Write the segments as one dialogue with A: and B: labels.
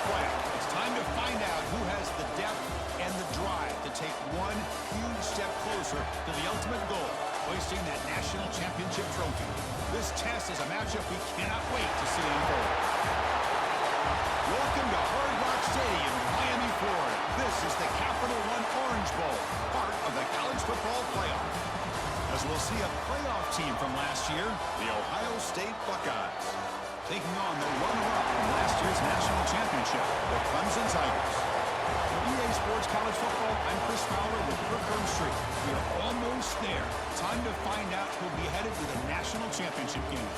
A: playoff. It's time to find out who has the depth and the drive to take one huge step closer to the ultimate goal, hoisting that national championship trophy. This test is a matchup we cannot wait to see unfold. Welcome to Hard Rock Stadium in Miami, Florida. This is the Capital One Orange Bowl, part of the college football playoff. As we'll see a playoff team from last year, the Ohio State Buckeyes, taking on the runner-up from last year's national championship, the Clemson Tigers. For EA Sports College Football, I'm Chris Fowler with Kirk Street. We are almost there. Time to find out who'll be headed to the national championship game.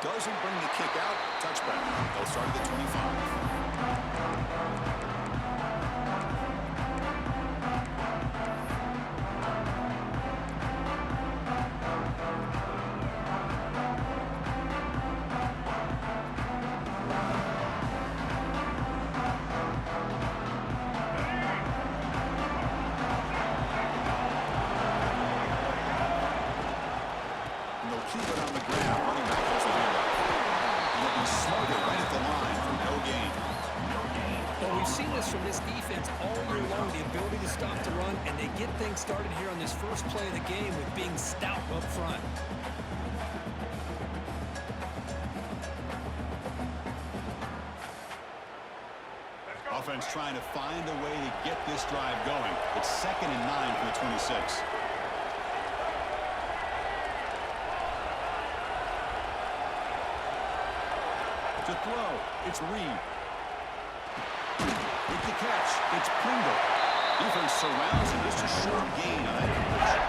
A: Doesn't bring the kick out. Touchback. They'll start at the 25. And they'll keep it on the ground. Running back has the handoff. Smarted right at the line for no gain.
B: Well, we've seen this from this defense all year long, the ability to stop the run, and they get things started here on this first play of the game with being stout up front.
A: Offense trying to find a way to get this drive going. It's 2nd and 9 from the 26. To throw, it's Reed. With the catch, it's Pringle. Defense surrounds him. Just a short gain on that completion.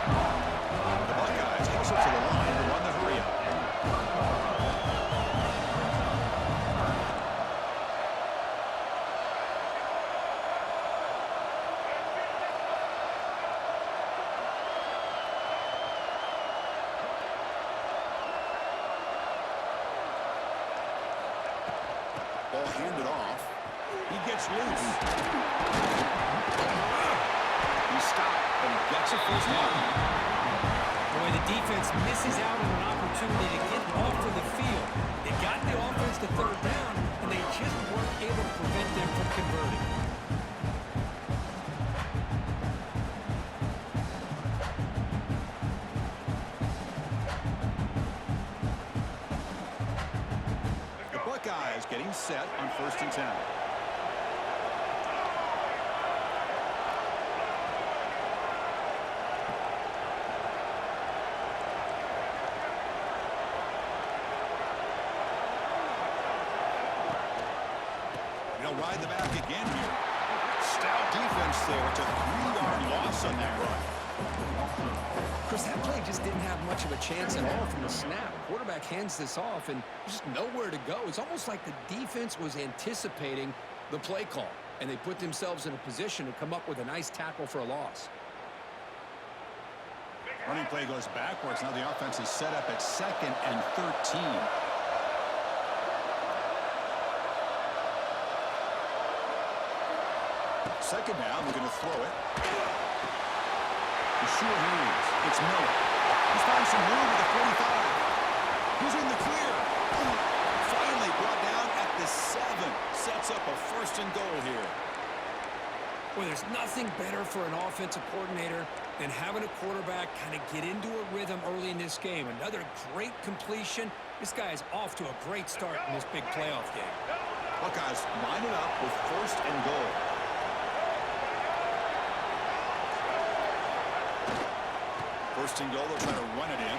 A: The Buckeyes hustle to the line to run the hurry-up. Ball handed off. He gets loose. He's stopped, but he gets a first down.
B: Boy, the defense misses out on an opportunity to get off of the field. They got the offense to 3rd down, and they just weren't able to prevent them from converting.
A: Buckeyes getting set on 1st and 10. They'll ride the back again here. Stout defense there. It's a 3-yard loss on that run.
B: Chris, that play just didn't have much of a chance at all from the snap. Quarterback hands this off, and just nowhere to go. It's almost like the defense was anticipating the play call, and they put themselves in a position to come up with a nice tackle for a loss.
A: Running play goes backwards. Now the offense is set up at 2nd and 13. Second down, we're going to throw it. The sure hands. It's Miller. He's found some room at the 45. He's in the clear. Finally brought down at the 7. Sets up a 1st and goal here.
B: Well, there's nothing better for an offensive coordinator than having a quarterback kind of get into a rhythm early in this game. Another great completion. This guy is off to a great start in this big playoff game.
A: Buckeyes line it up with 1st and goal. First and goal, they'll try to run it in.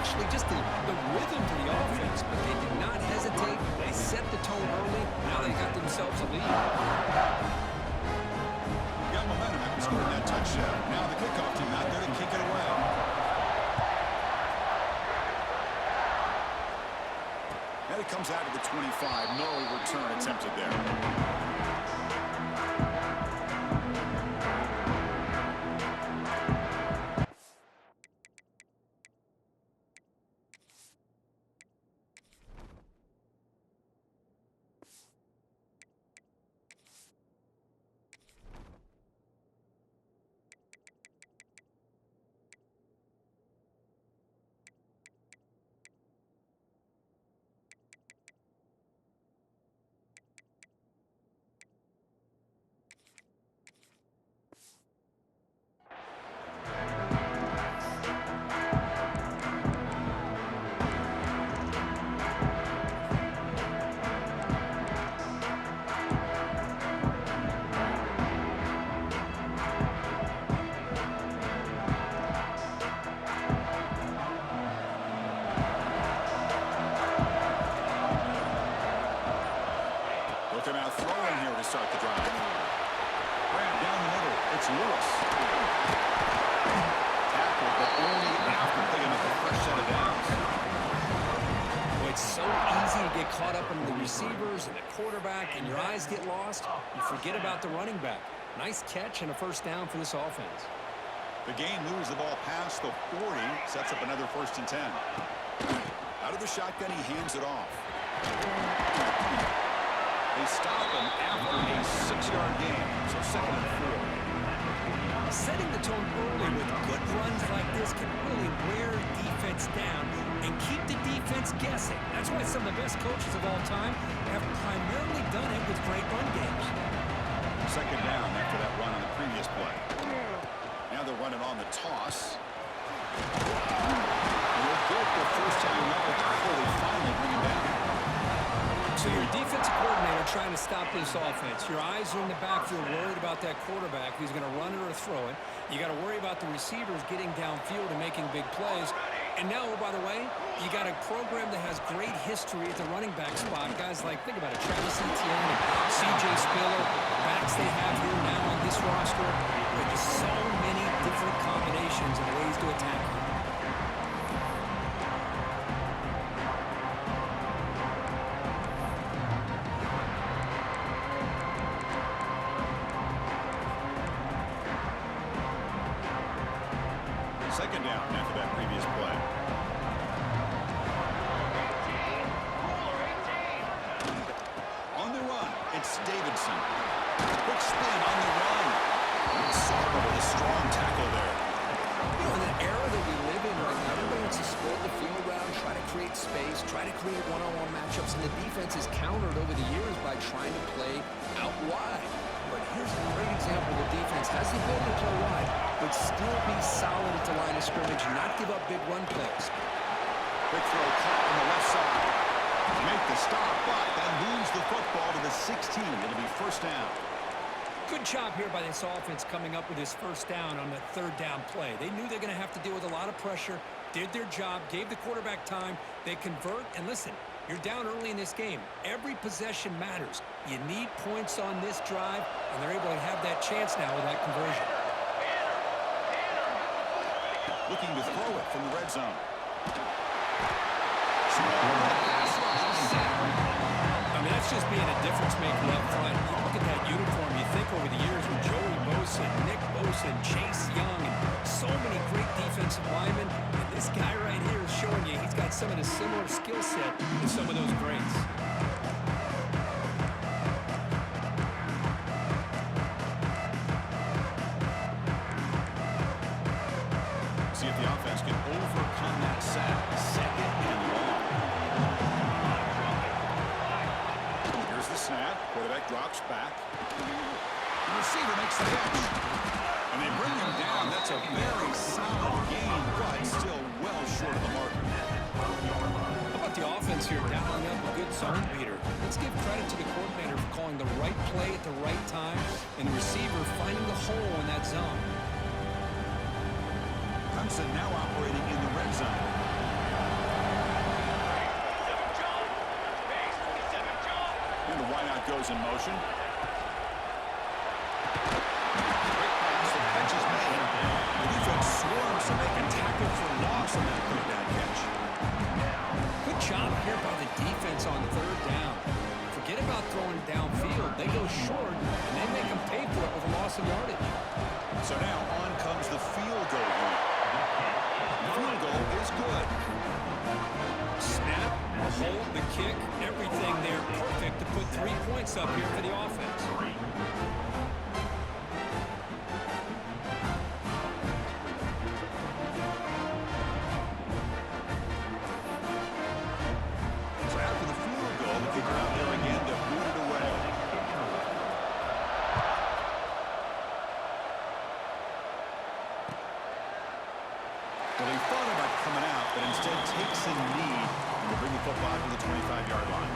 B: actually just the rhythm to the offense, but they did not hesitate. They set the tone early. Now they got themselves a lead.
A: Got momentum after scoring that touchdown. Now the kickoff team out there to kick it away. And it comes out to the 25. No return attempted there. Now throwing here to start the drive. Ran down the middle. It's Lewis. Tackled, but only after picking up a fresh set of downs.
B: Well, it's so easy to get caught up in the receivers and the quarterback, and your eyes get lost. You forget about the running back. Nice catch and a first down for this offense.
A: The game moves the ball past the 40, sets up another 1st and 10. Out of the shotgun, he hands it off. They stop him after a 6-yard gain, so 2nd and 4.
B: Setting the tone early with good runs like this can really wear defense down and keep the defense guessing. That's why some of the best coaches of all time have primarily done it with great run games.
A: 2nd down after that run on the previous play. Now they're running on the toss. You'll get the first time yards before they finally bring him down.
B: So you're a defensive coordinator trying to stop this offense. Your eyes are in the backfield worried about that quarterback who's going to run it or throw it. You got to worry about the receivers getting downfield and making big plays. And now, oh, by the way, you got a program that has great history at the running back spot. Guys like, think about it, Travis Etienne and C.J. Spiller, backs they have here now on this roster. With just so many different combinations and ways to attack you.
A: Second down after that previous play. On the run, it's Davidson. Quick spin on the run. Sarba with a strong tackle there.
B: You know, in the era that we live in right now, everybody wants to spread the field around, try to create space, try to create one-on-one matchups, and the defense is countered over the years by trying to play out wide. But here's a great example. The defense has the ability to play wide, but still be solid at the line of scrimmage and not give up big run plays.
A: Big throw caught on the left side. Make the stop, but that moves the football to the 16. It'll be 1st down.
B: Good job here by this offense coming up with this 1st down on the 3rd down play. They knew they're going to have to deal with a lot of pressure, did their job, gave the quarterback time. They convert, and listen, you're down early in this game. Every possession matters. You need points on this drive, and they're able to have that chance now with that conversion.
A: Looking to throw it from the red zone.
B: I mean, that's just being a difference maker up front. You look at that uniform, you think over the years with Joey Bosa, Nick Bosa, Chase Young, and so many great defensive linemen. And this guy right here is showing you he's got some of the similar skill set to some of those greats.
A: See if the offense can overcome that sack. 2nd and long. Here's the snap. Quarterback drops back. The receiver makes the catch. And they bring him down. That's a very solid gain, but still well short of the mark.
B: How about the offense here dialing up a good zone beater? Let's give credit to the coordinator for calling the right play at the right time and the receiver finding the hole in that zone.
A: Clemson now operating in the red zone. goes in motion. Quick pass, the catch is made. The defense swarms to make a tackle for loss on that third down catch.
B: Good job here by the defense on third down. Forget about throwing downfield. They go short, and they make them pay for it with a loss of yardage.
A: So now on comes the field goal here. The field goal is good.
B: Snap, the hold, the kick, everything there perfect to put 3 points up here for the offense.
A: So after the field goal, the kicker out there again to boot it away. Well, he thought about coming out, but instead takes a knee and will bring the football to the 25-yard line.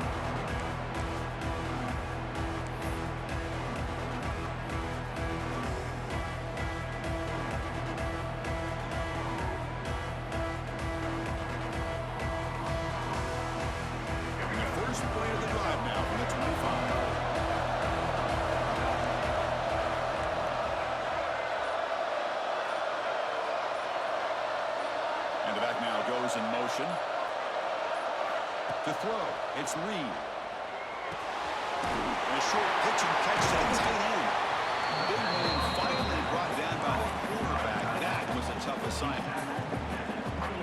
A: And the first play of the drive now from the 25. And the back now goes in motion. To throw, it's Reed. And a short pitch and catch to the tight end. Big man finally brought down by the quarterback. That was a tough assignment.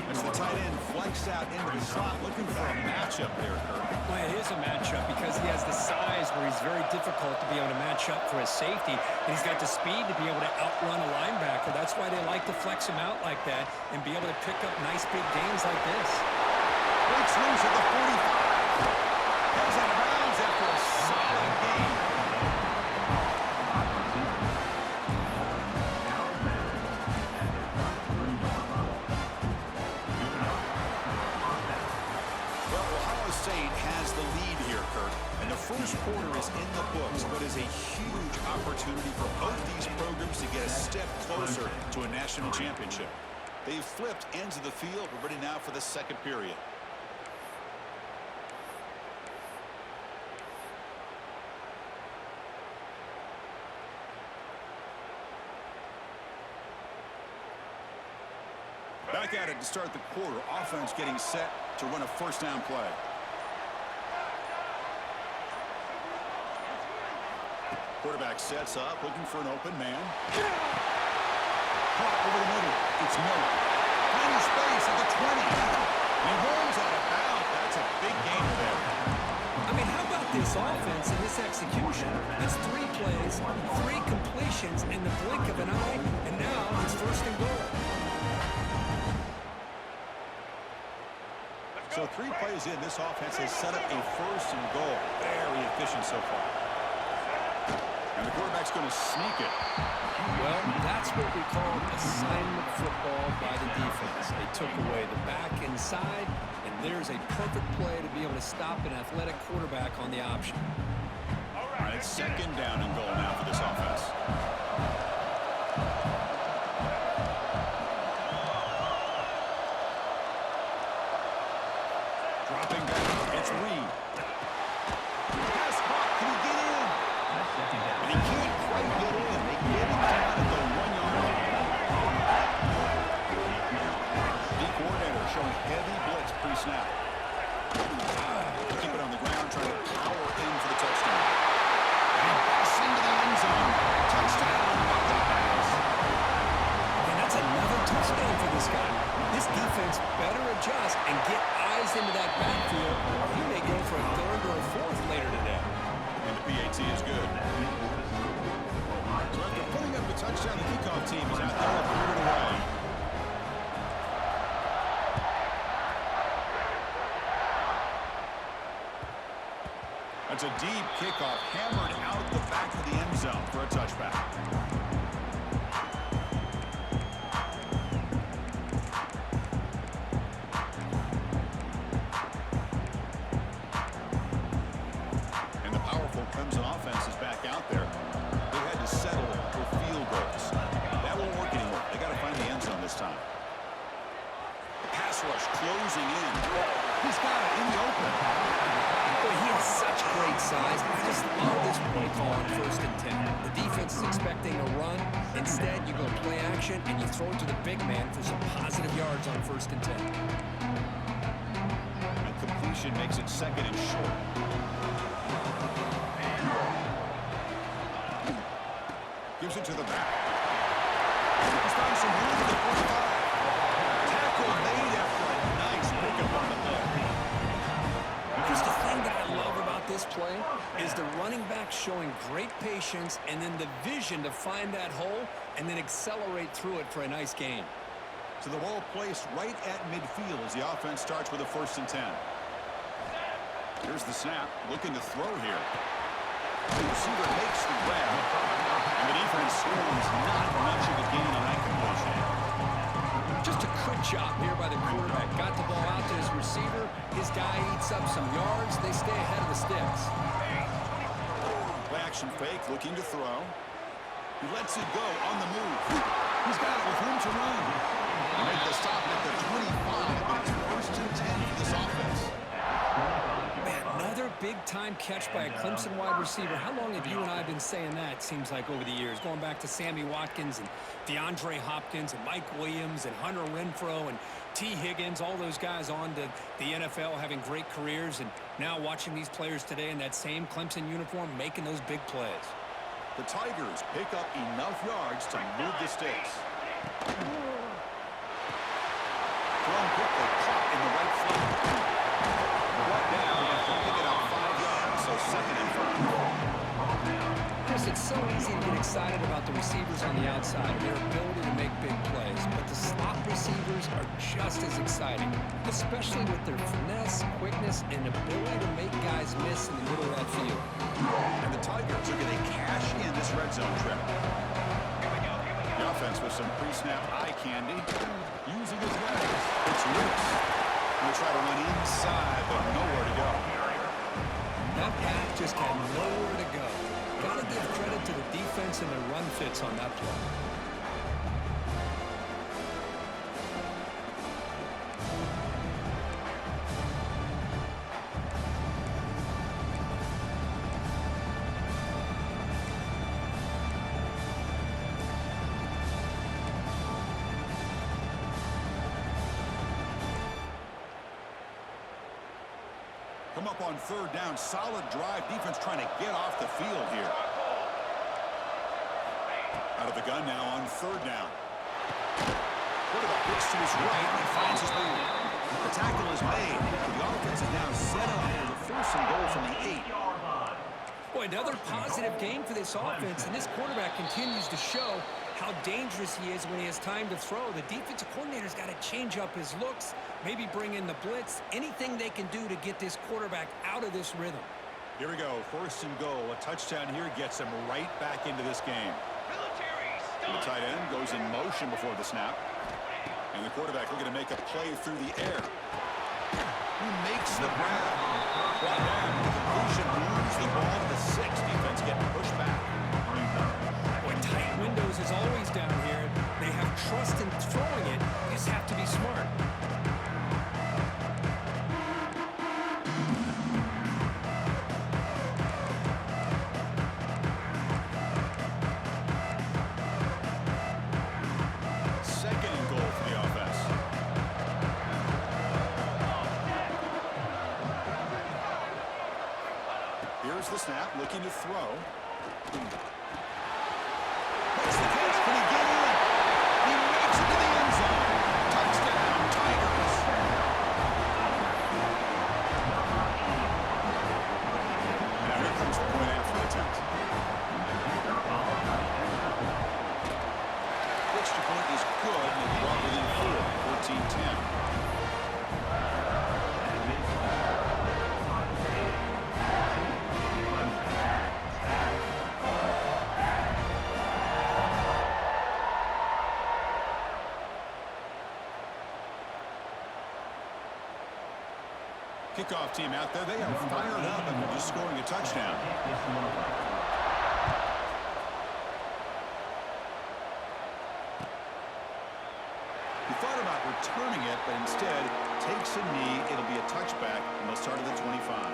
A: As the tight end flexed out into the slot, looking for a matchup there, Kirk.
B: Well, it is a matchup because he has the size where he's very difficult to be able to match up for his safety. And he's got the speed to be able to outrun a linebacker. That's why they like to flex him out like that and be able to pick up nice big gains like this.
A: Breaks loose at the 45. Goes out of bounds after a solid game. Well, Ohio State has the lead here, Kurt. And the first quarter is in the books, but is a huge opportunity for both these programs to get a step closer to a national championship. They've flipped ends of the field. We're ready now for the second period. Back at it to start the quarter. Offense getting set to run a first down play. Quarterback sets up, looking for an open man. Caught over the middle. It's Miller. Finding space at the 20. And he rolls out of bounds. That's a big game there.
B: I mean, how about this offense and this execution? It's 3 plays, 3 completions in the blink of an eye, and now it's first and goal.
A: So 3 plays in, this offense has set up a first and goal. Very efficient so far. And the quarterback's going to sneak it.
B: Well, that's what we call assignment football by the defense. They took away the back inside, and there's a perfect play to be able to stop an athletic quarterback on the option.
A: All right, it's second down and goal now for this offense. Dropping back, it's Reed. Pass caught, can he get in? And he can't quite get in. They get him down at the 1-yard line. The coordinator showing heavy blitz pre-snap. Keep it on the ground, trying to power in for the touchdown. And pass into the end zone. Touchdown, Buckeyes.
B: And that's another touchdown for this guy. This defense better adjust and get eyes into that backfield, or he may go for a third or a fourth later today.
A: And the PAT is good. So after putting up the touchdown, the kickoff team is out there to move it away. That's a deep kickoff, hammered out the back of the end zone for a touchback. And the powerful Clemson offense is back out there. They had to settle for field goals. That won't work anymore. They got to find the end zone this time. The pass rush closing in. He's got it in the open.
B: Boy, he Such great size. I just love this play call on 1st and 10. The defense is expecting a run. Instead, you go play action, and you throw it to the big man for some positive yards on 1st and 10.
A: And completion makes it 2nd and short. Gives it to the back. He's found some room at the 45. Tackle made after a nice pickup on the play.
B: Just the thing that I love about this play is the running back showing great patience and then the vision to find that hole and then accelerate through it for a nice gain.
A: So the ball placed right at midfield as the offense starts with a 1st and 10. Here's the snap, looking to throw here. The receiver makes the grab, and the defense swarms not much of a gain on that completion.
B: Just a good job here by the quarterback. Got the ball out to his receiver. His guy eats up some yards. They stay ahead of the sticks.
A: Play action fake, looking to throw. He lets it go on the move. He's got it with room to run. He made the stop at the 25, but it's 1st and 10 for this offense.
B: Man, another big-time catch by a Clemson wide receiver. How long have you and I been saying that, seems like, over the years? Going back to Sammy Watkins and DeAndre Hopkins and Mike Williams and Hunter Renfrow and T. Higgins, all those guys on to the NFL having great careers, and now watching these players today in that same Clemson uniform making those big plays.
A: The Tigers pick up enough yards to move the sticks. Thrown quickly, caught in the right flank. Brought down after picking up 5 yards, so 2nd and 5.
B: Chris, it's so easy to get excited about the receivers on the outside and their ability to make big plays, but the slot receivers are just as exciting, especially with their finesse, quickness, and ability to make guys miss in the middle of that field.
A: And the Tigers are going to cash in this red zone trip. The offense with some pre-snap eye candy, using his legs. It's loose. He'll try to run inside, but nowhere to go.
B: That pass just had nowhere to go. Got to give credit to the defense and their run fits on that play.
A: Come up on 3rd down, solid drive. Defense trying to get off the field here. Out of the gun now on 3rd down. Quarterback looks to his right and finds his man. The tackle is made. The offense is now set up with a 1st and goal from the 8.
B: Boy, another positive game for this offense, and this quarterback continues to show how dangerous he is when he has time to throw. The defensive coordinator's got to change up his looks, maybe bring in the blitz, anything they can do to get this quarterback out of this rhythm.
A: Here we go, 1st and goal. A touchdown here gets him right back into this game. The tight end goes in motion before the snap. And the quarterback looking to make a play through the air. Who makes the grab? Brought down. The completion moves the ball to the 6. Defense getting pushed back.
B: Boy, tight windows is always down here. They have trust in throwing it. You just have to be smart.
A: Here's the snap, looking to throw. Makes the catch. Can he get in? He makes it to the end zone. Touchdown, Tigers. Now here comes the point after attempt. Extra point is good, and they brought within 14-10. Kickoff team out there. They are fired up after just scoring a touchdown. He thought about returning it, but instead takes a knee. It'll be a touchback, and they'll start at the 25.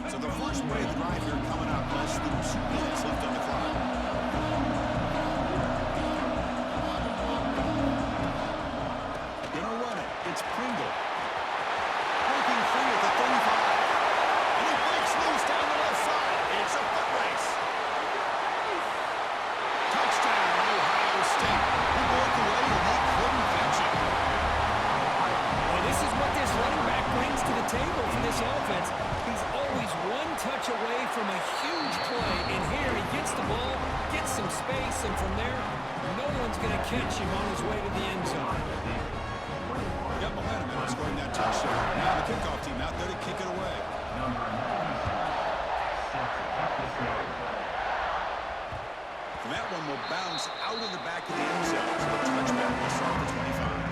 A: So the first play of the drive here coming up. Less than 2 minutes left on the clock. Gonna run it. It's Pringle. Breaking free at the 35. And he breaks loose down the left side. It's a foot race. Touchdown, Ohio State. He broke away and they couldn't catch it.
B: Well, this is what this running back brings to the table for this offense. He's always one touch away from a huge play. And here he gets the ball, gets some space, and from there, no one's going to catch him on his way to the end zone.
A: Got momentum and scoring that touchdown. Now the kickoff team out there to kick it away. And that one will bounce out of the back of the end zone. So the touchback will start the 25.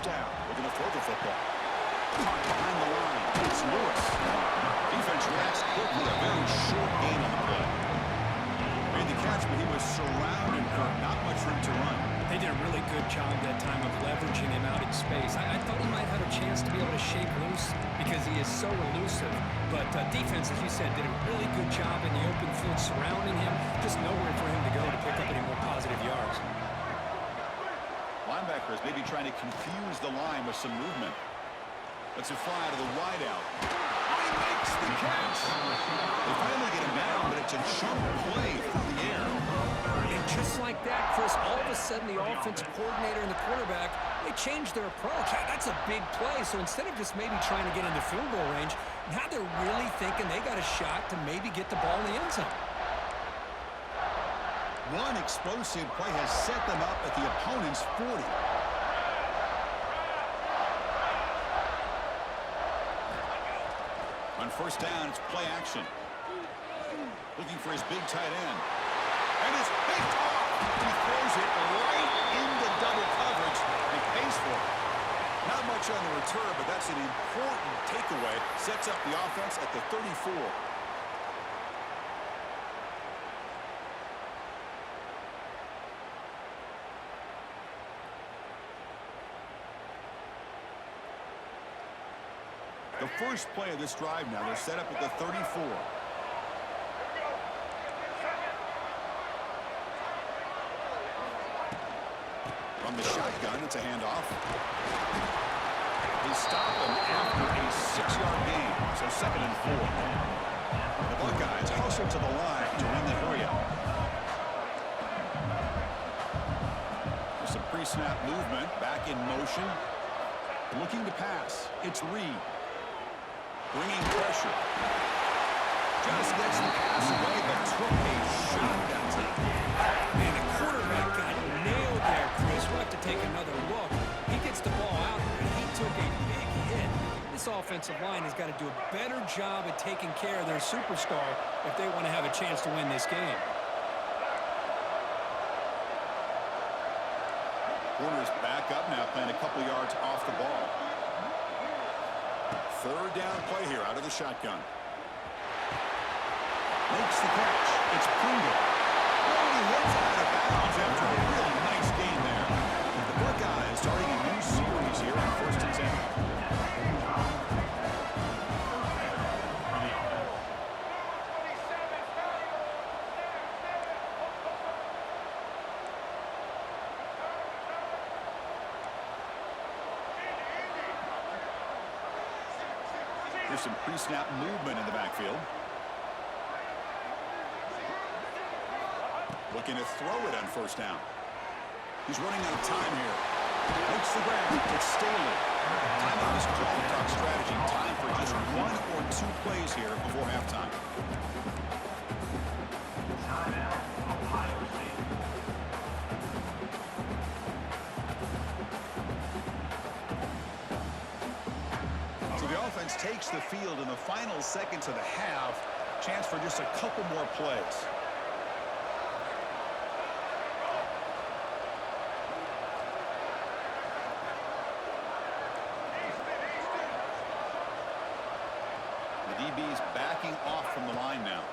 A: Down. We're going to throw the football. Caught behind the line. It's Lewis. Defense reacts quickly. A very short gain on the play. Made the catch, but he was surrounded. Not much room to run.
B: They did a really good job that time of leveraging him out in space. I thought he might have a chance to be able to shake loose because he is so elusive. But defense, as you said, did a really good job in the open field surrounding him. Just nowhere for him to go to pick up any more positive yards.
A: Linebackers maybe trying to confuse the line with some movement. Let's it fly to the wideout. He makes the catch. They finally get him down, but it's a jump play through the air.
B: And just like that, Chris, all of a sudden the offensive coordinator and the quarterback, they changed their approach. That's a big play. So instead of just maybe trying to get into field goal range, now they're really thinking they got a shot to maybe get the ball in the end zone.
A: One explosive play has set them up at the opponent's 40. On first down, it's play action. Looking for his big tight end. And it's picked off. He throws it right into double coverage and pays for it. Not much on the return, but that's an important takeaway. Sets up the offense at the 34. The first play of this drive now, they're set up at the 34. From the shotgun, it's a handoff. They stop him after a 6-yard gain, so 2nd and 4. The Buckeyes hustle to the line to win the hurry-up. There's some pre-snap movement, back in motion. Looking to pass, it's Reed. Bringing pressure. Just gets the pass away, but took a shot that time.
B: Man, the quarterback got nailed there, Chris. We'll have to take another look. He gets the ball out, and he took a big hit. This offensive line has got to do a better job at taking care of their superstar if they want to have a chance to win this game.
A: Corner's back up now, playing a couple yards off the ball. Third down play here out of the shotgun. Makes the catch. It's Pringle. Oh, he hits out of bounds after a real nice gain there. The Buckeyes starting a new series here on 1st and 10. There's some pre-snap movement in the backfield. Looking to throw it on first down. He's running out of time here. Makes the grab. It's Staley. Timeout is called. Talk strategy. Time for just 1 or 2 plays here before halftime.
C: Timeout, Ohio State.
A: takes the field in the final seconds of the half. Chance for just a couple more plays. The DB's backing off from the line now.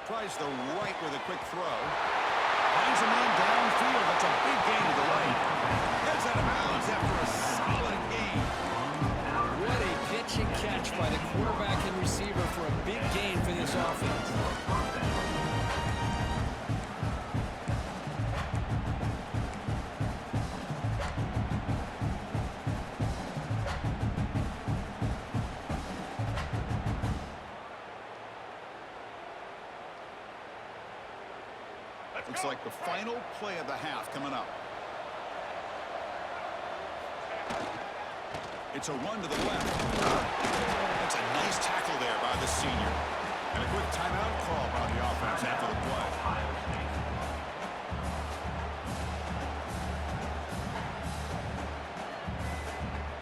A: Tries the right with a quick throw. Finds a man downfield. That's a big gain to the right. Heads out of bounds after a solid gain.
B: What a pitch and catch by the quarterback and receiver for a big gain for this offense.
A: Looks like the final play of the half coming up. It's a run to the left. That's a nice tackle there by the senior. And a quick timeout call by the offense after the play.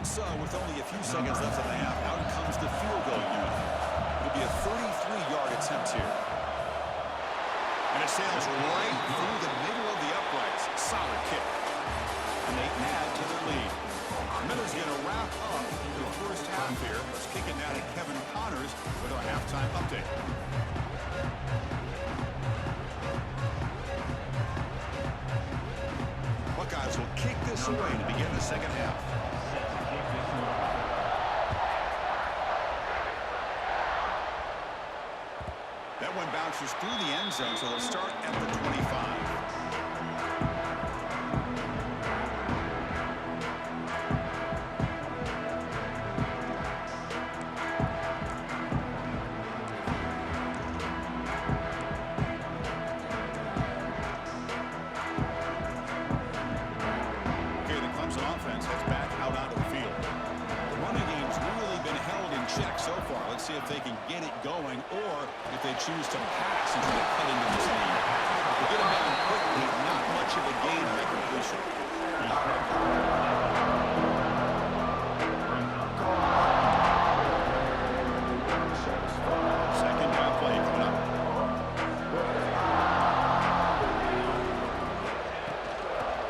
A: So with only a few seconds left in the half, out comes the field goal unit. It'll be a 33-yard attempt here. And it sails right through the middle of the uprights. Solid kick. And they add to their lead. Miller's going to wrap up the first half here. Let's kick it now to Kevin Connors with our halftime update. Buckeyes will kick this away to begin the second half. That one bounces through the end zone, so they'll start at the 25. Okay, the Clemson offense heads back out onto the field. The running game's really been held in check so far. Let's see if they can get it going, or if they choose to pass and try to cut into this lead. They get him down quickly, not much of a gain on that completion. Second down play coming up.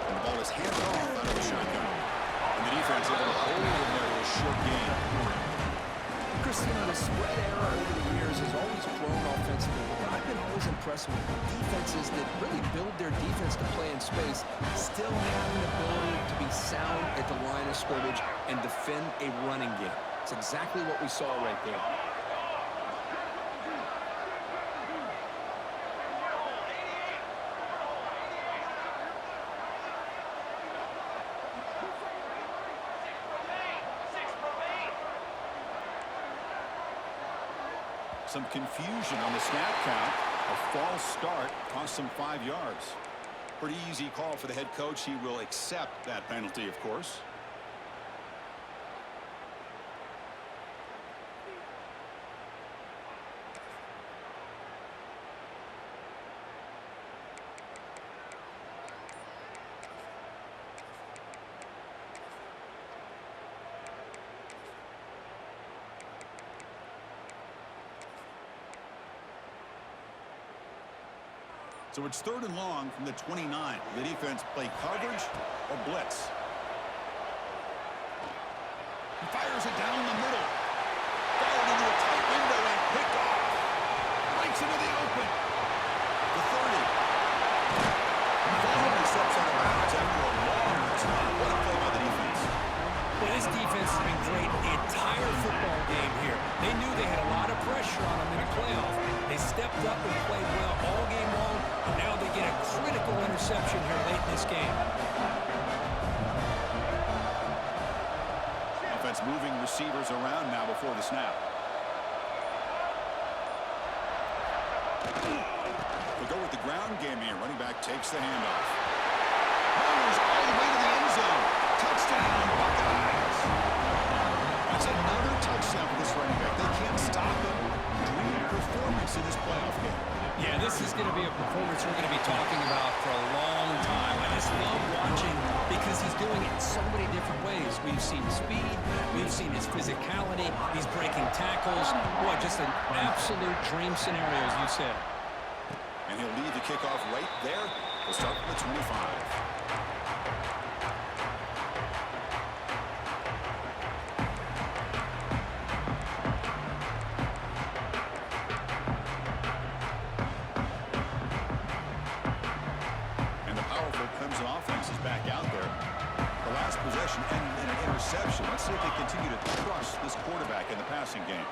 A: And the ball is handed off out of the shotgun. And the defense able to hold him there with a short gain.
B: Christian, the spread era over the years has always grown offensively. But I've been always impressed with defenses that really build their defense to play in space, still have an ability to be sound at the line of scrimmage and defend a running game. It's exactly what we saw right there.
A: Some confusion on the snap count. A false start cost them 5 yards. Pretty easy call for the head coach. He will accept that penalty, of course. So it's 3rd and long from the 29. The defense play coverage or blitz. He fires it down the middle. Fired into a tight window and picked off. Breaks into the open. The 30. Finally steps out of bounds after a long return. What a play by the defense.
B: Well, this defense has been great the entire football game here. They knew they had a lot of pressure on them in the playoff. They stepped up and played well all game long. And now they get a critical interception here late in this game.
A: Offense moving receivers around now before the snap. They go with the ground game here. Running back takes the handoff. Runners all the way to the end zone. Touchdown, Buckeyes. That's another touchdown for this running back. They can't stop him. Dream performance in this playoff game.
B: Yeah, this is going to be a performance we're going to be talking about for a long time. just love watching because he's doing it in so many different ways. We've seen speed. We've seen his physicality. He's breaking tackles. Boy, just an absolute dream scenario, as you said.
A: And he'll lead the kickoff right there. We'll start from the 25. Clemson offense is back out there. The last possession ended in an interception. Let's see if they continue to crush this quarterback in the passing game.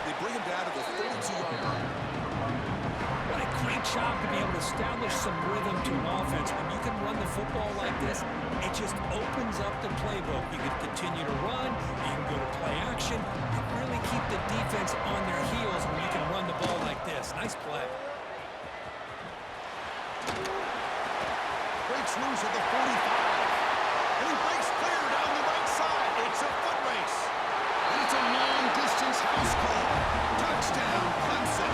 A: They bring him down to the 32-yard line.
B: What a great job to be able to establish some rhythm to an offense. When you can run the football like this, it just opens up the playbook. You can continue to run. You can go to play action. You really keep the defense on their heels when you can run the ball like this. Nice play.
A: Breaks loose at the 45. And he breaks clear down the right side. It's a foot race. And it's a long-distance house call. Touchdown, Clemson.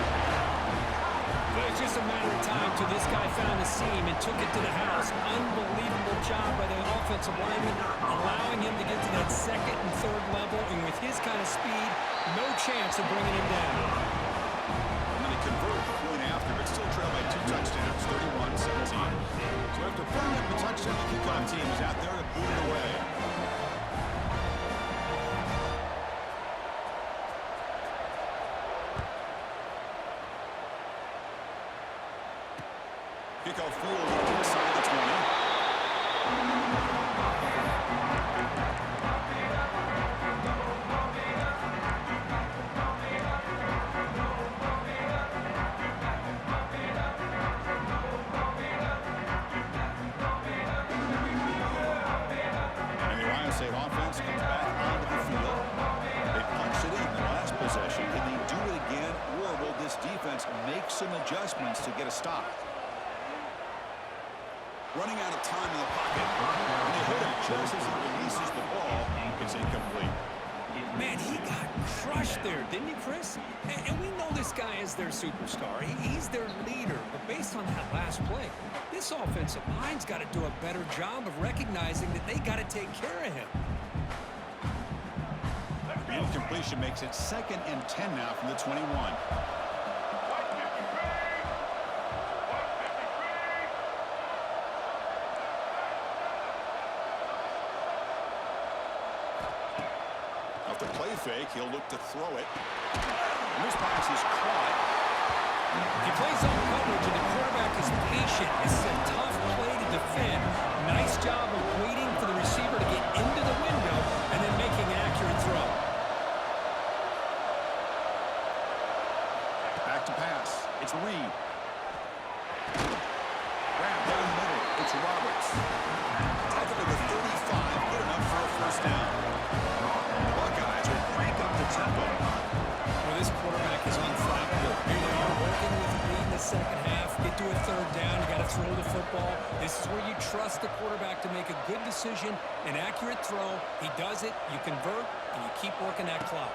B: Well, it's just a matter of time till this guy found the seam and took it to the house. Unbelievable job by the offensive lineman, allowing him to get to that second and third level. And with his kind of speed, no chance of bringing him down.
A: And then he converted the point after, but still trailed by 2 touchdowns, 31-17. So after putting up the touchdown, the kickoff team is out there to boot it away. Kickoff field inside the 20. Offense comes back onto the field. They punch it in the last possession. Can they do it again, or will this defense make some adjustments to get a stop? Running out of time in the pocket. And they hit him just as he releases the ball. It's incomplete.
B: Man, he got crushed there, didn't he, Chris? And we know this guy is their superstar. He's their leader. But based on that last play, this offensive line's got to do a better job of recognizing that they got to take care of him.
A: The incompletion makes it 2nd and 10 now from the 21. Off the play fake, he'll look to throw it. And this pass is caught.
B: He plays on coverage, and the quarterback is patient. This is a tough play to defend. Nice job of waiting for the receiver to get into the window and then making an accurate throw.
A: Back to pass. It's Reed. Grab down the middle. It's Roberts. Tackle to the 35. Good enough for a first down. The Buckeyes will crank up the tempo.
B: Well, this quarterback is unflappable. Here they are working with the lead in the second half. Get to a third down. You got to throw the football. This is where you trust the quarterback to make a good decision, an accurate throw. He does it. You convert, and you keep working that clock.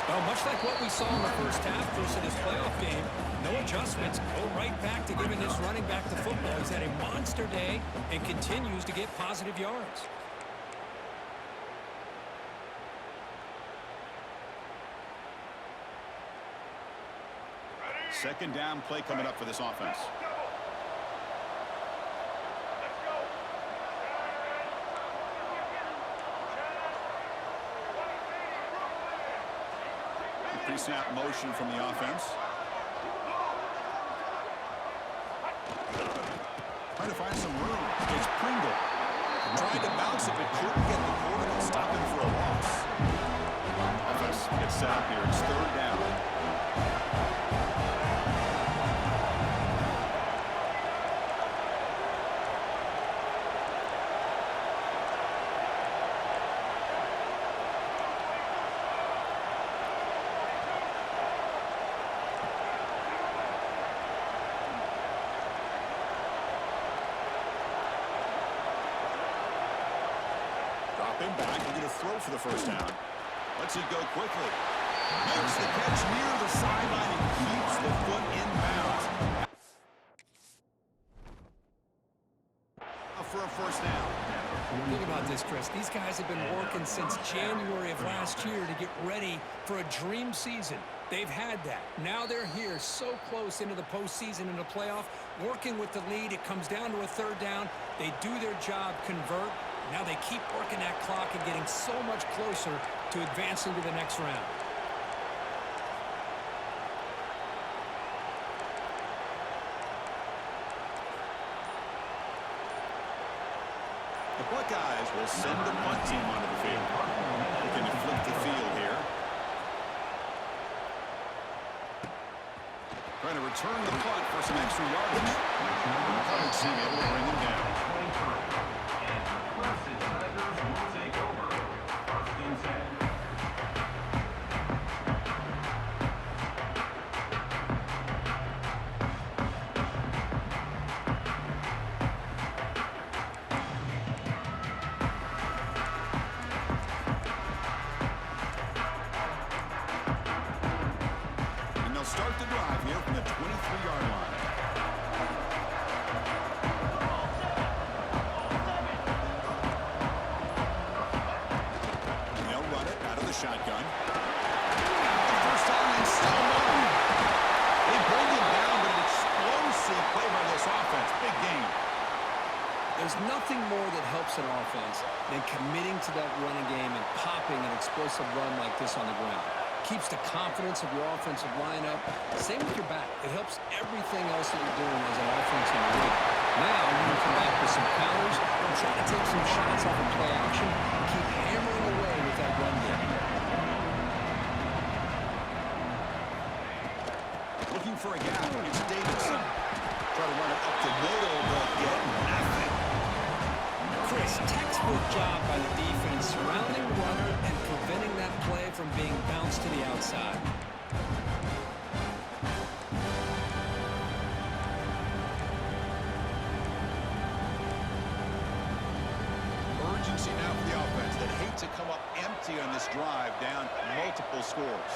B: Well, much like what we saw in the first half versus this playoff game, no adjustments. Go right back to giving this running back the football. He's had a monster day and continues to get positive yards.
A: Second down play coming up for this offense. Pre-snap motion from the offense. Trying to find some room. It's Pringle. Tried to bounce it, but couldn't get the quarterback stopping for a loss. Offense gets set up here. It's third down. Drop him back. We're going to throw for the first down. Let's it go quickly. Makes the catch near the sideline and keeps the foot in bounds. For a first down.
B: Think about this, Chris. These guys have been working since January of last year to get ready for a dream season. They've had that. Now they're here so close into the postseason and the playoff, working with the lead. It comes down to a third down. They do their job, convert. Now they keep working that clock and getting so much closer to advancing to the next round.
A: The Buckeyes will send the punt team onto the field. Looking to flip the field here. Trying to return the punt for some extra yardage. The punt team able to bring them down.
C: Clemson Tigers will take over. First and 10.
A: Start the drive here from the 23-yard line. They'll run it out of the shotgun. The first time and still moving. They bring him down, but an explosive play by this offense. Big game.
B: There's nothing more that helps an offense than committing to that running game and popping an explosive run like this on the ground. Keeps the confidence of your offensive lineup. Same with your back. It helps everything else that you're doing as an offensive unit. Now you can come back with some counters and try to take some shots off of play action and keep hammering away with that run game.
A: Looking for a gap. It's Davidson. Try to run it up the middle, but get nothing.
B: Chris, textbook job by the defense surrounding the runner and preventing that play from being bounced to the outside.
A: Urgency now for the offense that hate to come up empty on this drive, down multiple scores.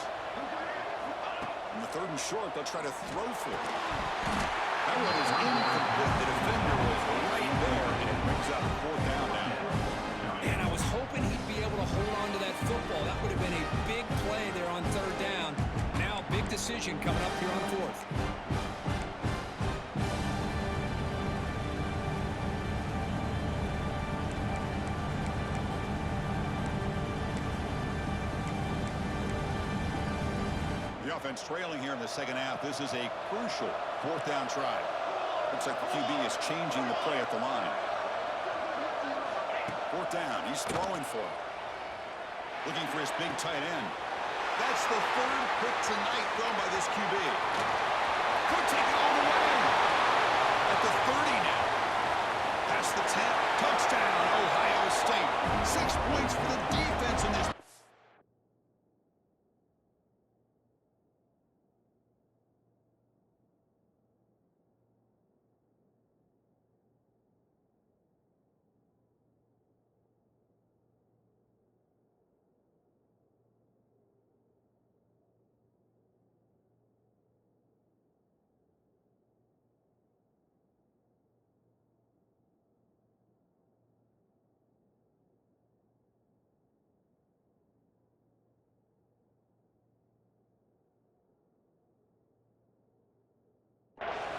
A: On the third and short, they'll try to throw for it. That one is incomplete. The defender was right there, and it brings up fourth down now.
B: And I was hoping he'd be able to hold on to that football. That would have been a big play there on third down. Now, big decision coming up here on fourth.
A: The offense trailing here in the second half. This is a crucial fourth down try. Looks like the QB is changing the play at the line. Fourth down. He's throwing for it. Looking for his big tight end. That's the third pick tonight thrown by this QB. Could take it all the way. At the 30 now. Past the 10. Touchdown, Ohio State. 6 points for the defense in this.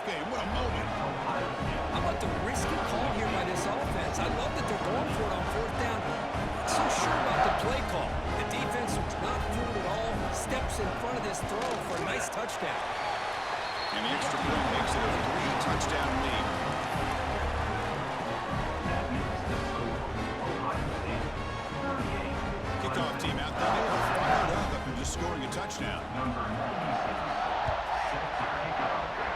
A: Okay, what a moment.
B: How about the risky call here by this offense? I love that they're going for it on fourth down. Not so sure about the play call. The defense was not fooled at all. Steps in front of this throw for a nice touchdown.
A: And the extra point makes it a 3-touchdown lead.
C: That makes the score Ohio State 38.
A: Kickoff team out there. They are fired up after just scoring a touchdown.
C: Number 96 set to kick off.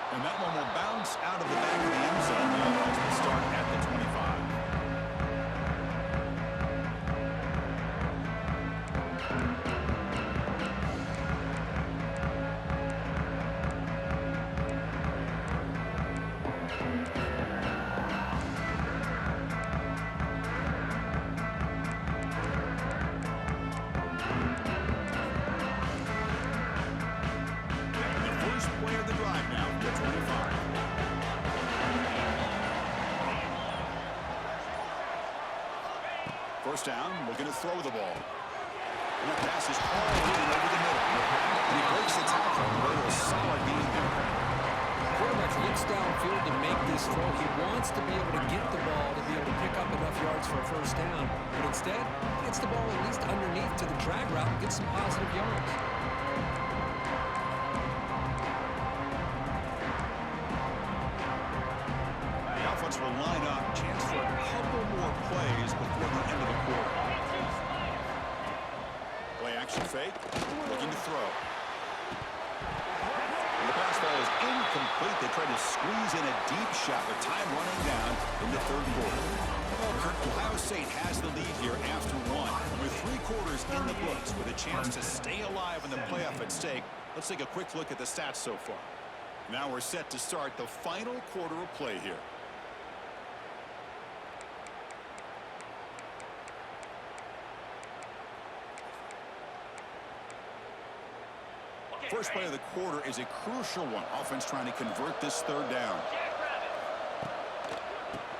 A: And that one will bounce out of the back of the end zone. The offense will start at the 25. First down, looking to throw the ball. And that pass is all in over the middle. And he breaks the tackle on the way to a solid gain there.
B: The quarterback looks downfield to make this throw. He wants to be able to get the ball to be able to pick up enough yards for a first down. But instead, he gets the ball at least underneath to the drag route and gets some positive yards.
A: The offense will line up. Chance for a couple more plays before the end of the quarter. Play action fake. Looking to throw. And the pass ball is incomplete. They try to squeeze in a deep shot with time running down in the third quarter. Well, Kirk, Ohio State has the lead here after one. With 3 quarters in the books with a chance to stay alive in the playoff at stake, let's take a quick look at the stats so far. Now we're set to start the final quarter of play here. First play of the quarter is a crucial one. Offense trying to convert this third down.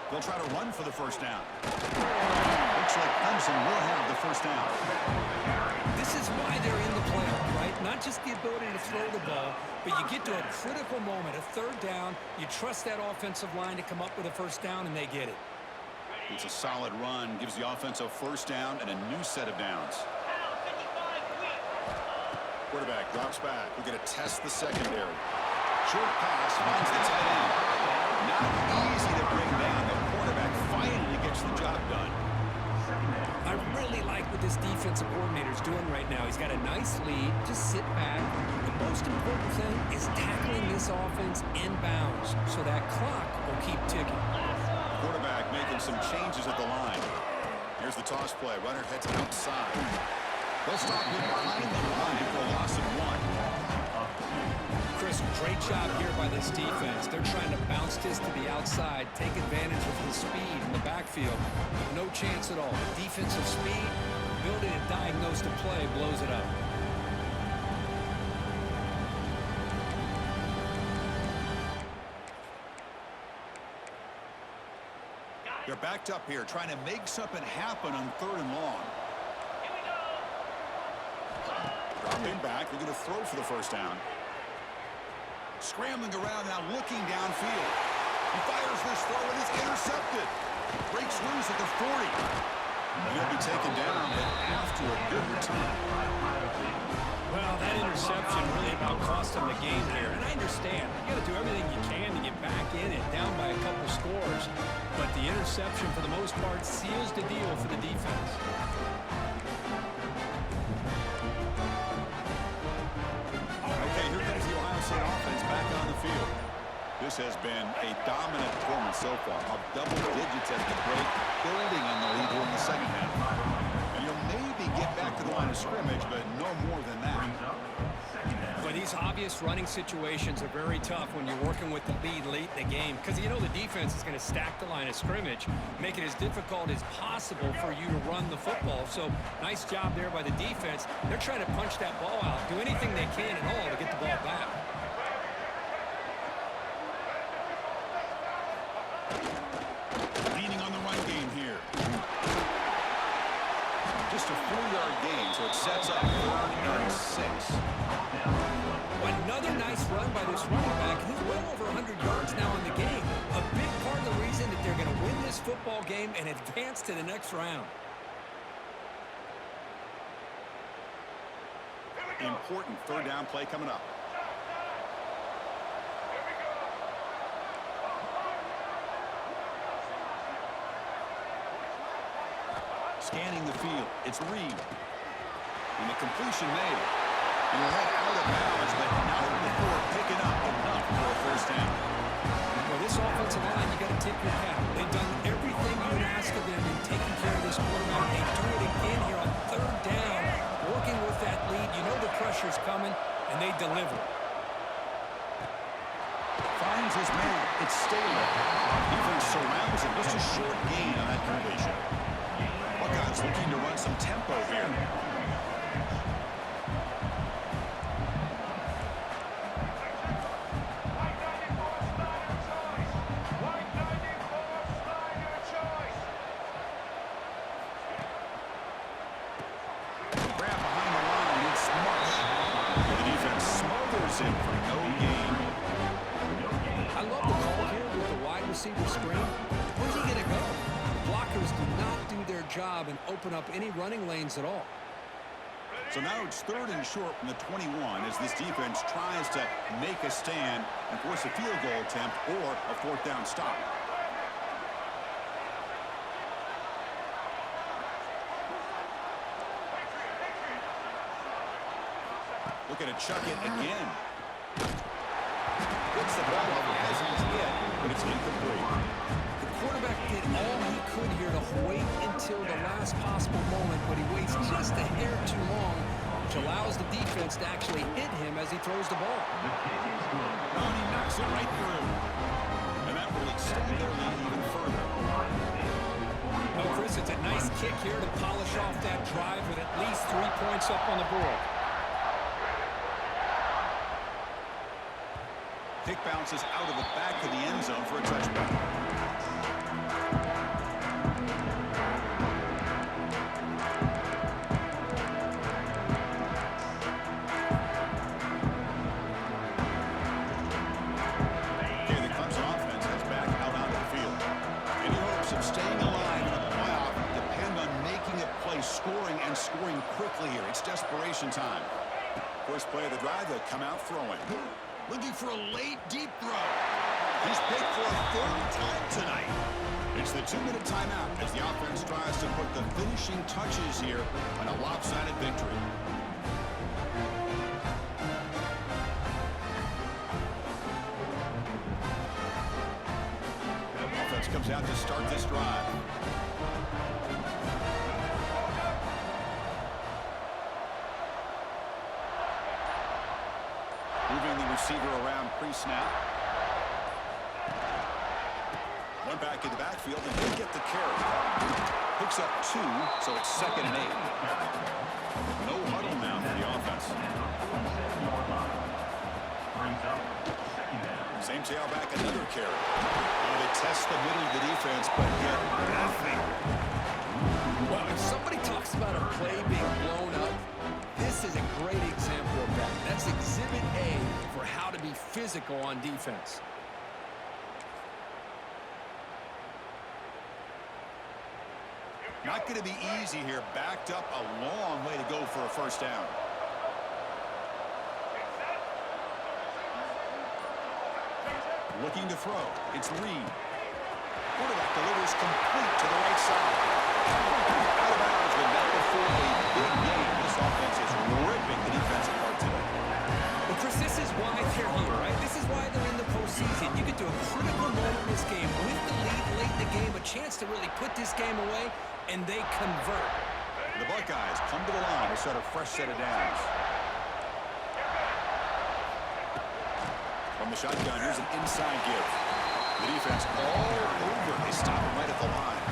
A: They'll try to run for the first down. Looks like Clemson will have the first down.
B: This is why they're in the playoff, right? Not just the ability to throw the ball, but you get to a critical moment, a third down. You trust that offensive line to come up with a first down, and they get it.
A: It's a solid run. Gives the offense a first down and a new set of downs. Quarterback drops back. We're going to test the secondary. Short pass finds the tight end. Not easy to bring down. The quarterback finally gets the job done.
B: I really like what this defensive coordinator is doing right now. He's got a nice lead. Just sit back. The most important thing is tackling this offense in bounds so that clock will keep ticking.
A: Quarterback making some changes at the line. Here's the toss play. Runner heads outside. They'll stop him behind the line for a loss of 1.
B: Chris, great job here by this defense. They're trying to bounce this to the outside, take advantage of his speed in the backfield. No chance at all. Defensive speed, ability to diagnose the play, blows it up.
A: They're backed up here, trying to make something happen on 3rd and long. Dropping back, they're going to throw for the first down. Scrambling around now, looking downfield. He fires this throw and it's intercepted. Breaks loose at the 40. And he'll be taken down, but after a good return.
B: Well, that interception really about cost them the game here. And I understand. You got to do everything you can to get back in it, down by a couple scores. But the interception, for the most part, seals the deal for the defense.
A: State offense back on the field. This has been a dominant performance so far. Up double digits at the break, building on the lead here in the second half. And you'll maybe get back to the line of scrimmage, but no more than that.
B: But these obvious running situations are very tough when you're working with the lead late in the game, because you know the defense is going to stack the line of scrimmage, make it as difficult as possible for you to run the football. So nice job there by the defense. They're trying to punch that ball out, do anything they can at all to get the ball back.
A: Leaning on the run game here. Just a 4-yard gain, so it sets up 3rd and 6.
B: Another nice run by this running back. He's well over 100 yards now in the game. A big part of the reason that they're going to win this football game and advance to the next round.
A: Important 3rd down play coming up. Scanning the field. It's Reed. And the completion made. And he'll head out of bounds, but not before picking up enough for a first down.
B: Well, this offensive line, you got to tip your cap. They've done everything you would ask of them in taking care of this quarterback. They do it again here on 3rd down, working with that lead. You know the pressure's coming, and they deliver.
A: Finds his man. It's Staley. Defense surrounds him. Just a short gain on that completion. Buckeyes looking to run some tempo here.
B: job and open up any running lanes at all.
A: So now it's 3rd and short from the 21 as this defense tries to make a stand and force a field goal attempt or a 4th down stop. Looking to chuck it again. Puts the ball up as he's hit, but it's incomplete.
B: The quarterback did all he could here to wait until the last possible moment, but he waits just a hair too long, which allows the defense to actually hit him as he throws the ball.
A: And he knocks it right through. And that will extend their lead even further.
B: Oh, Chris, it's a nice kick here to polish off that drive with at least 3 points up on the board.
A: Kick bounces out of the back of the end zone for a touchback. Scoring quickly here. It's desperation time. First play of the drive, they'll come out throwing. Looking for a late, deep throw. He's picked for a 3rd time tonight. It's the 2-minute timeout as the offense tries to put the finishing touches here on a lopsided victory. Offense comes out to start this drive. Moving the receiver around pre-snap. One back in the backfield, and he'll get the carry. Picks up 2, so it's 2nd and 8. No huddle now for the offense. Same tailback, another carry. They test the middle of the defense, but get nothing.
B: Well, if somebody talks about a play being blown up, this is a great example of that. That's Exhibit A for how to be physical on defense.
A: Not going to be easy here. Backed up a long way to go for a 1st down. Looking to throw. It's Reed. Quarterback delivers complete to the right side. Out of bounds, but not before a big game. This offense is ripping the defense apart today.
B: Well, Chris, this is why they're here, right? This is why they're in the postseason. You get to a critical moment in this game with the lead late in the game, a chance to really put this game away, and they convert.
A: The Buckeyes come to the line to start a fresh set of downs. From the shotgun, here's an inside give. The defense all over. They stop him right at the line.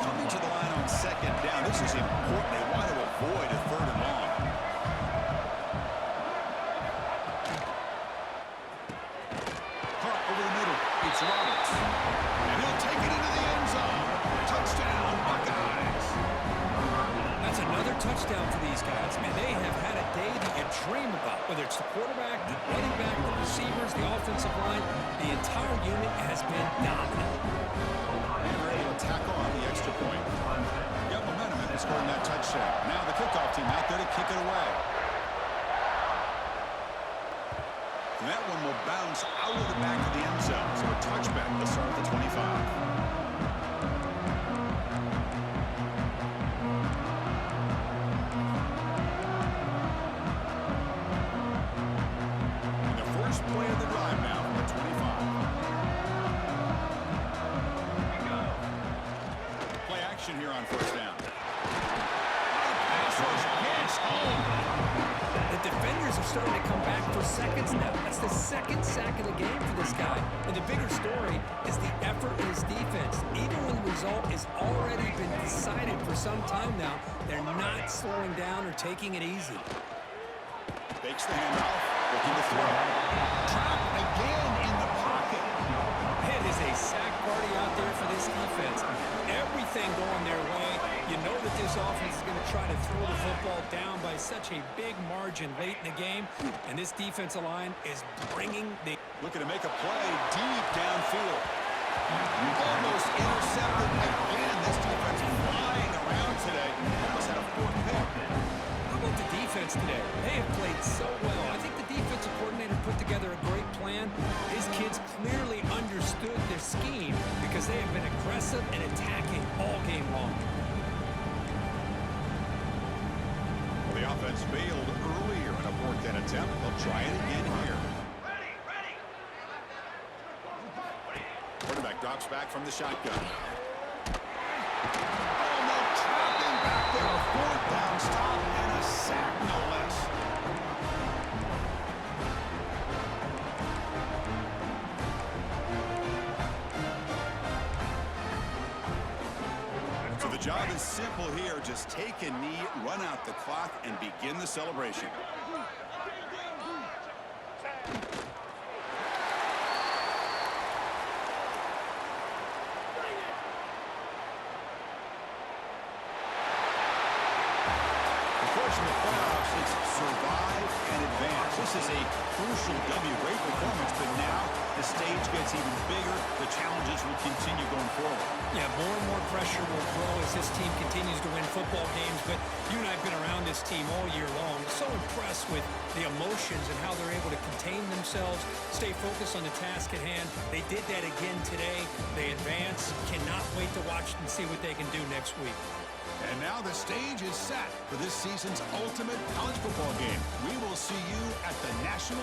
A: Coming to the line on 2nd down. This is important. They want to avoid a 3rd and long. Caught over the middle. It's Roberts. And he'll take it into the end zone. Touchdown, Buckeyes.
B: That's another touchdown for these guys. Man, they have had a day that you dream about. Whether it's the quarterback, the running back, the receivers, the offensive line, the entire unit has been dominant.
A: And they're able to tack on the extra point. Got momentum after scoring that touchdown. Now the kickoff team out there to kick it away. And that one will bounce out of the back of the end zone. So a touchback to start at the 25. Play of the drive now from the 25. Play action here on 1st down. Pass rush hits home.
B: The defenders are starting to come back for seconds now. That's the 2nd sack of the game for this guy. And the bigger story is the effort in his defense. Even when the result has already been decided for some time now, they're not slowing down or taking it easy.
A: Fakes the handoff, looking to throw. Trap again in the pocket.
B: It is a sack party out there for this defense. Everything going their way. You know that this offense is going to try to throw the football down by such a big margin late in the game. And this defensive line is bringing the...
A: Looking to make a play deep downfield. Almost intercepted again. This defense flies.
B: have been aggressive and attacking all game long.
A: Well, the offense failed earlier in a 4th and attempt. They'll try it again here. Quarterback drops back from the shotgun. Oh, no, trapping back there. A 4th down stop and a sack, no less. So the job is simple here. Just take a knee, run out the clock, and begin the celebration. In the playoffs, it's survive and advance. This is a crucial W. Great performance, but now the stage gets even bigger. The challenges will continue going forward.
D: Yeah, more and more pressure will grow as this team continues to win football games, but you and I have been around this team all year long. So impressed with the emotions and how they're able to contain themselves, stay focused on the task at hand. They did that again today. They advance. Cannot wait to watch and see what they can do next week.
A: And now the stage is set for this season's ultimate college football game. We will see you at the National